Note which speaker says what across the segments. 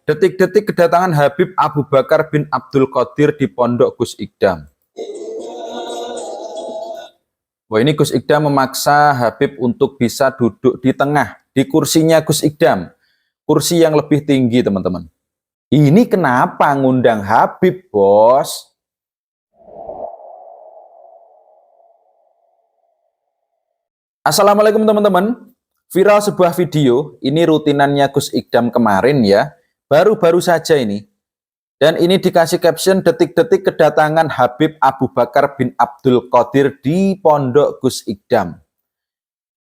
Speaker 1: Detik-detik kedatangan Habib Abu Bakar bin Abdul Qadir di Pondok Gus Ikdam. Wah, ini Gus Ikdam memaksa Habib untuk bisa duduk di tengah, di kursinya Gus Ikdam. Kursi yang lebih tinggi, teman-teman. Ini kenapa ngundang Habib, bos? Assalamualaikum, teman-teman. Viral sebuah video, ini rutinannya Gus Ikdam kemarin ya. Baru-baru saja ini. Dan ini dikasih caption detik-detik kedatangan Habib Abu Bakar bin Abdul Qadir di Pondok Gus Ikdam.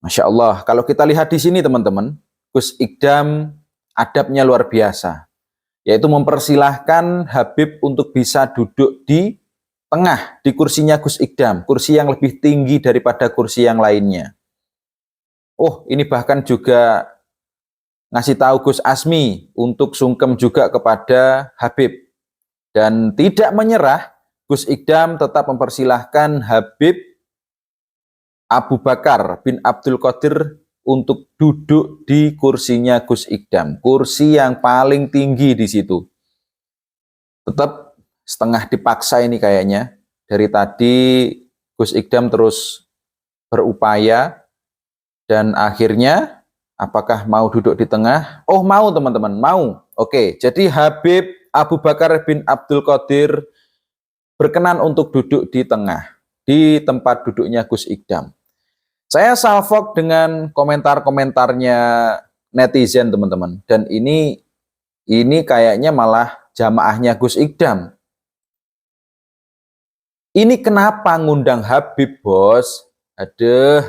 Speaker 1: Masya Allah, kalau kita lihat di sini teman-teman, Gus Ikdam adabnya luar biasa. Yaitu mempersilahkan Habib untuk bisa duduk di tengah, di kursinya Gus Ikdam. Kursi yang lebih tinggi daripada kursi yang lainnya. Oh, ini bahkan juga ngasih tahu Gus Asmi untuk sungkem juga kepada Habib. Dan tidak menyerah, Gus Ikdam tetap mempersilahkan Habib Abu Bakar bin Abdul Qadir untuk duduk di kursinya Gus Ikdam. Kursi yang paling tinggi di situ. Tetap setengah dipaksa ini kayaknya. Dari tadi Gus Ikdam terus berupaya. Dan akhirnya, apakah mau duduk di tengah? Oh, mau teman-teman, mau. Oke, jadi Habib Abu Bakar bin Abdul Qadir berkenan untuk duduk di tengah, di tempat duduknya Gus Ikdam. Saya salvok dengan komentar-komentarnya netizen, teman-teman. Dan ini kayaknya malah jamaahnya Gus Ikdam. Ini kenapa ngundang Habib, bos? Aduh.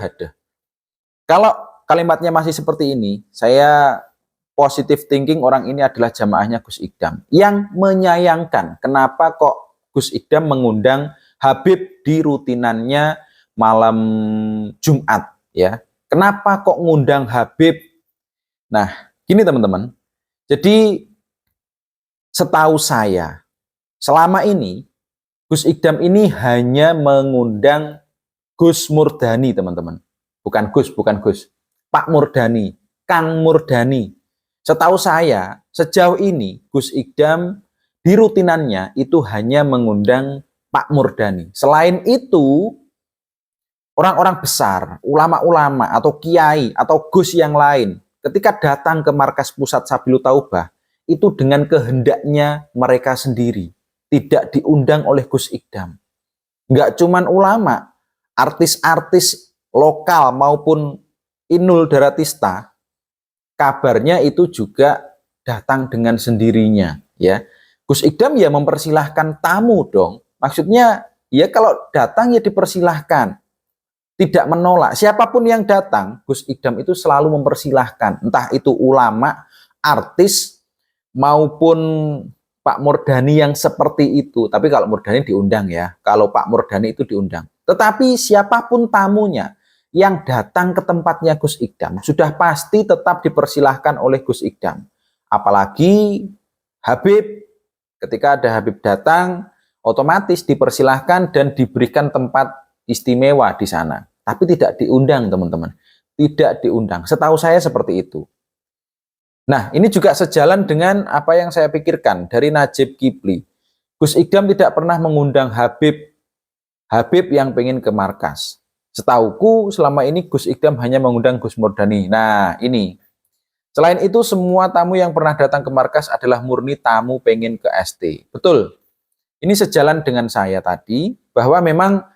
Speaker 1: Kalau kalimatnya masih seperti ini, saya positive thinking orang ini adalah jamaahnya Gus Ikdam yang menyayangkan kenapa kok Gus Ikdam mengundang Habib di rutinannya malam Jumat ya. Kenapa kok ngundang Habib? Nah, gini teman-teman. Jadi setahu saya selama ini Gus Ikdam ini hanya mengundang Gus Murdani, teman-teman. Bukan Gus. Pak Murdani, Kang Murdani. Setahu saya, sejauh ini Gus Ikdam di rutinannya itu hanya mengundang Pak Murdani. Selain itu, orang-orang besar, ulama-ulama atau kiai atau Gus yang lain, ketika datang ke markas pusat Sabilu Taubah, itu dengan kehendaknya mereka sendiri. Tidak diundang oleh Gus Ikdam. Enggak cuman ulama, artis-artis lokal maupun Inul Daratista, kabarnya itu juga datang dengan sendirinya ya. Gus Ikdam ya mempersilahkan tamu dong. Maksudnya ya kalau datang ya dipersilahkan. Tidak menolak. Siapapun yang datang, Gus Ikdam itu selalu mempersilahkan. Entah itu ulama, artis maupun Pak Murdani yang seperti itu. Tapi kalau Murdani diundang ya. Kalau Pak Murdani itu diundang. Tetapi siapapun tamunya yang datang ke tempatnya Gus Ikdam sudah pasti tetap dipersilahkan oleh Gus Ikdam. Apalagi Habib, ketika ada Habib datang, otomatis dipersilahkan dan diberikan tempat istimewa di sana. Tapi tidak diundang, teman-teman. Tidak diundang. Setahu saya seperti itu. Nah, ini juga sejalan dengan apa yang saya pikirkan dari Najib Kipli. Gus Ikdam tidak pernah mengundang Habib yang pengen ke markas. Setauku selama ini Gus Ikdam hanya mengundang Gus Murdani. Nah ini. Selain itu semua tamu yang pernah datang ke markas adalah murni tamu pengen ke ST. Betul. Ini sejalan dengan saya tadi bahwa memang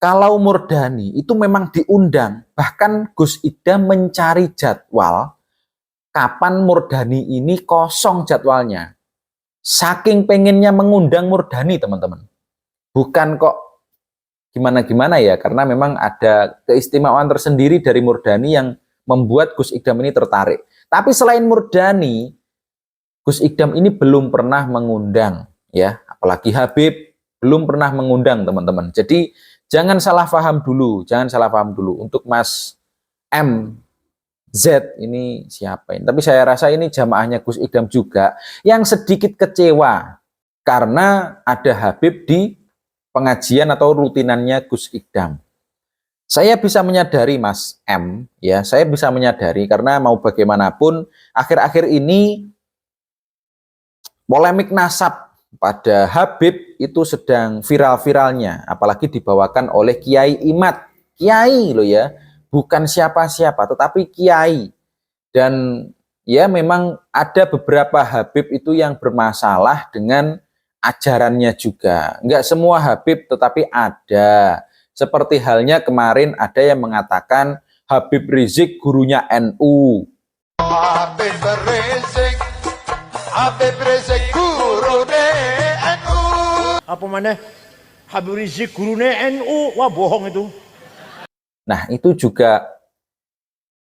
Speaker 1: kalau Murdani itu memang diundang. Bahkan Gus Ikdam mencari jadwal kapan Murdani ini kosong jadwalnya. Saking pengennya mengundang Murdani, teman-teman. Bukan kok gimana-gimana ya, karena memang ada keistimewaan tersendiri dari Murdani yang membuat Gus Ikdam ini tertarik. Tapi selain Murdani, Gus Ikdam ini belum pernah mengundang ya, apalagi Habib belum pernah mengundang, teman-teman. Jadi jangan salah paham dulu, untuk Mas MZ ini siapa ini? Tapi saya rasa ini jamaahnya Gus Ikdam juga yang sedikit kecewa karena ada Habib di pengajian atau rutinannya Gus Ikdam. Saya bisa menyadari Mas M, ya, saya bisa menyadari karena mau bagaimanapun akhir-akhir ini polemik nasab pada Habib itu sedang viral-viralnya, apalagi dibawakan oleh Kiai Imad. Kiai loh ya, bukan siapa-siapa, tetapi Kiai. Dan ya memang ada beberapa Habib itu yang bermasalah dengan ajarannya juga. Enggak semua Habib, tetapi ada. Seperti halnya kemarin ada yang mengatakan Habib Rizik gurunya NU.
Speaker 2: Habib Rizik guru NU.
Speaker 3: Apa mana? Habib Rizik gurune NU. Wah, bohong itu.
Speaker 1: Nah, itu juga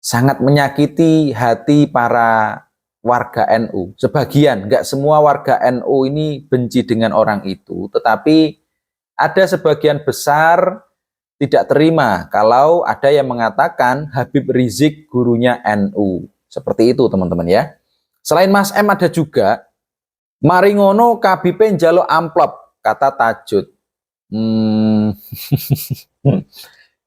Speaker 1: sangat menyakiti hati para warga NU. Sebagian, nggak semua warga NU ini benci dengan orang itu, tetapi ada sebagian besar tidak terima kalau ada yang mengatakan Habib Rizik gurunya NU. Seperti itu, teman-teman ya. Selain Mas M ada juga Maringono KBP njaluk amplop, kata Tajud.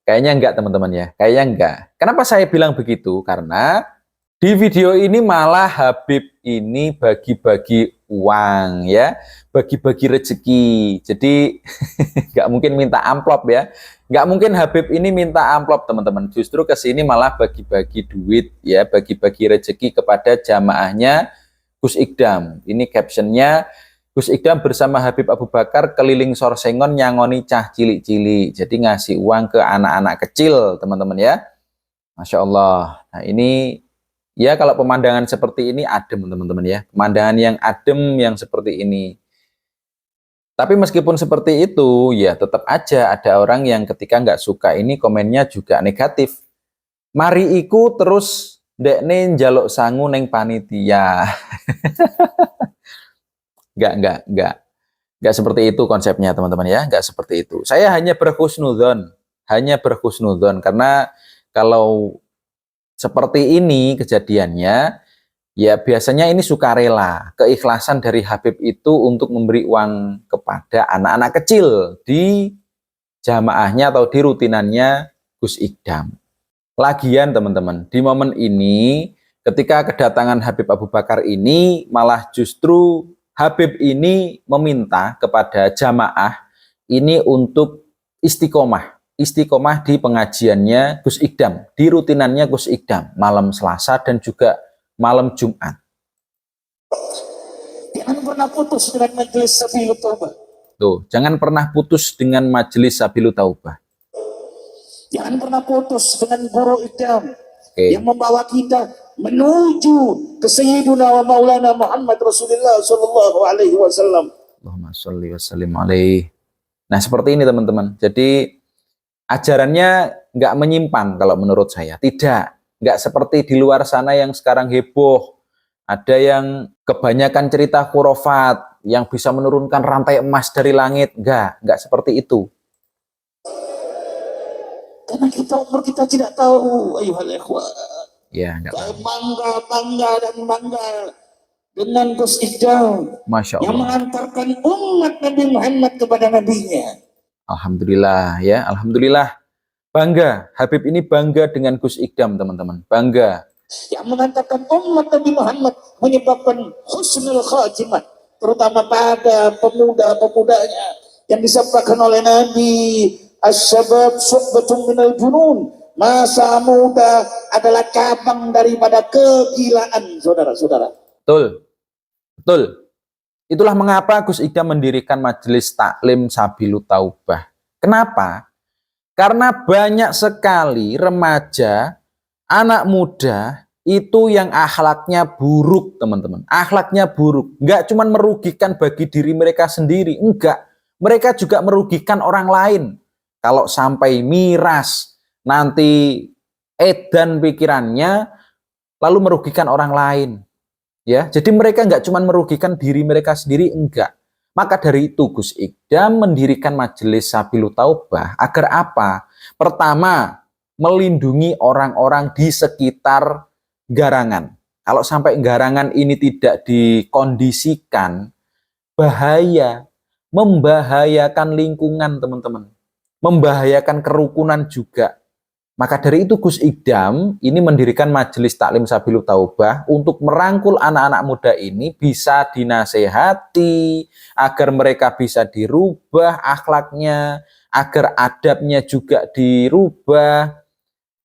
Speaker 1: Kayaknya enggak, teman-teman ya. Kayaknya enggak. Kenapa saya bilang begitu? Karena di video ini malah Habib ini bagi-bagi uang ya, bagi-bagi rezeki. Jadi nggak mungkin minta amplop ya. Nggak mungkin Habib ini minta amplop, teman-teman. Justru ke sini malah bagi-bagi duit ya, bagi-bagi rezeki kepada jamaahnya Gus Ikdam. Ini captionnya, Gus Ikdam bersama Habib Abu Bakar keliling Sorsengon nyangoni cah cilik-cilik. Jadi ngasih uang ke anak-anak kecil, teman-teman ya. Masya Allah. Nah ini ya kalau pemandangan seperti ini adem, teman-teman ya. Pemandangan yang adem yang seperti ini. Tapi meskipun seperti itu, ya tetap aja ada orang yang ketika nggak suka ini komennya juga negatif. Mari iku terus dekne njaluk sangu neng panitia. Nggak seperti itu konsepnya, teman-teman ya. Nggak seperti itu. Saya hanya berhusnudzon, karena kalau seperti ini kejadiannya, ya biasanya ini sukarela, keikhlasan dari Habib itu untuk memberi uang kepada anak-anak kecil di jamaahnya atau di rutinannya Gus Ikdam. Lagian teman-teman, di momen ini ketika kedatangan Habib Abu Bakar ini malah justru Habib ini meminta kepada jamaah ini untuk istiqomah di pengajiannya Gus Ikdam, di rutinannya Gus Ikdam malam Selasa dan juga malam Jumat.
Speaker 2: Jangan pernah putus dengan majelis Sabilut Taubah.
Speaker 1: Tuh, jangan pernah putus dengan majelis Sabilut Taubah.
Speaker 2: Jangan pernah putus dengan guru Ikdam
Speaker 1: Oke.
Speaker 2: yang membawa kita menuju ke Sayyiduna wa Maulana Muhammad Rasulullah Sallallahu Alaihi Wasallam.
Speaker 1: Allahumma sholli wa sallim alaihi. Nah, seperti ini teman-teman. Jadi ajarannya nggak menyimpang kalau menurut saya. Tidak. Nggak seperti di luar sana yang sekarang heboh. Ada yang kebanyakan cerita khurafat yang bisa menurunkan rantai emas dari langit. Nggak seperti itu.
Speaker 2: Karena umur kita tidak tahu, ayuhal ikhwan.
Speaker 1: Ya, nggak tahu.
Speaker 2: Bangga dengan Gus Ikdam
Speaker 1: Masya
Speaker 2: yang
Speaker 1: Allah.
Speaker 2: mengantarkan umat Nabi Muhammad kepada nabinya.
Speaker 1: Alhamdulillah ya, alhamdulillah. Bangga, Habib ini bangga dengan Gus Ikdam, teman-teman. Bangga.
Speaker 2: Yang mengantarkan umat Nabi Muhammad menyebabkan husnul khatimah, terutama pada pemuda-pemudanya yang disampaikan oleh Nabi, as-sabab suhbatun minal junun. Masa muda adalah cabang daripada kegilaan, saudara-saudara.
Speaker 1: Betul. Itulah mengapa Gus Ikdam mendirikan majelis taklim Sabilut Taubah. Kenapa? Karena banyak sekali remaja, anak muda itu yang akhlaknya buruk, teman-teman. Akhlaknya buruk. Enggak cuma merugikan bagi diri mereka sendiri, enggak. Mereka juga merugikan orang lain. Kalau sampai miras, nanti edan pikirannya, lalu merugikan orang lain. Ya, jadi mereka enggak cuma merugikan diri mereka sendiri, enggak. Maka dari itu Gus Ikdam mendirikan majelis Sabilut Taubah agar apa? Pertama, melindungi orang-orang di sekitar garangan. Kalau sampai garangan ini tidak dikondisikan, bahaya, membahayakan lingkungan, teman-teman. Membahayakan kerukunan juga. Maka dari itu Gus Idam ini mendirikan Majelis Taklim Sabilul Taubah untuk merangkul anak-anak muda ini bisa dinasehati agar mereka bisa dirubah akhlaknya, agar adabnya juga dirubah.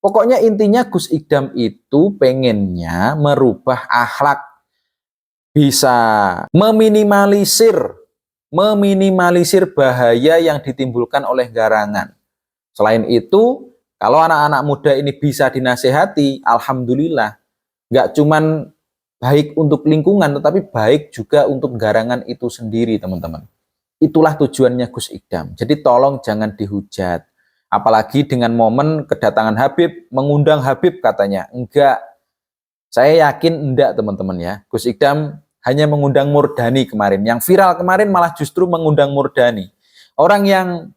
Speaker 1: Pokoknya intinya Gus Idam itu pengennya merubah akhlak, bisa meminimalisir bahaya yang ditimbulkan oleh garangan. Selain itu, kalau anak-anak muda ini bisa dinasehati, alhamdulillah, nggak cuman baik untuk lingkungan, tetapi baik juga untuk garangan itu sendiri, teman-teman. Itulah tujuannya Gus Idam. Jadi tolong jangan dihujat. Apalagi dengan momen kedatangan Habib, mengundang Habib katanya. Enggak, saya yakin enggak teman-teman ya. Gus Idam hanya mengundang Murdani kemarin. Yang viral kemarin malah justru mengundang Murdani. Orang yang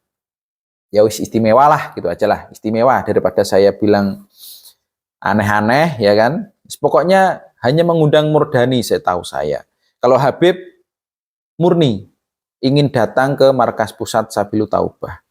Speaker 1: ya wis istimewa lah, gitu aja lah, istimewa daripada saya bilang aneh-aneh ya kan. Pokoknya hanya mengundang Murdani setahu saya. Kalau Habib murni ingin datang ke markas pusat Sabilul Taubah.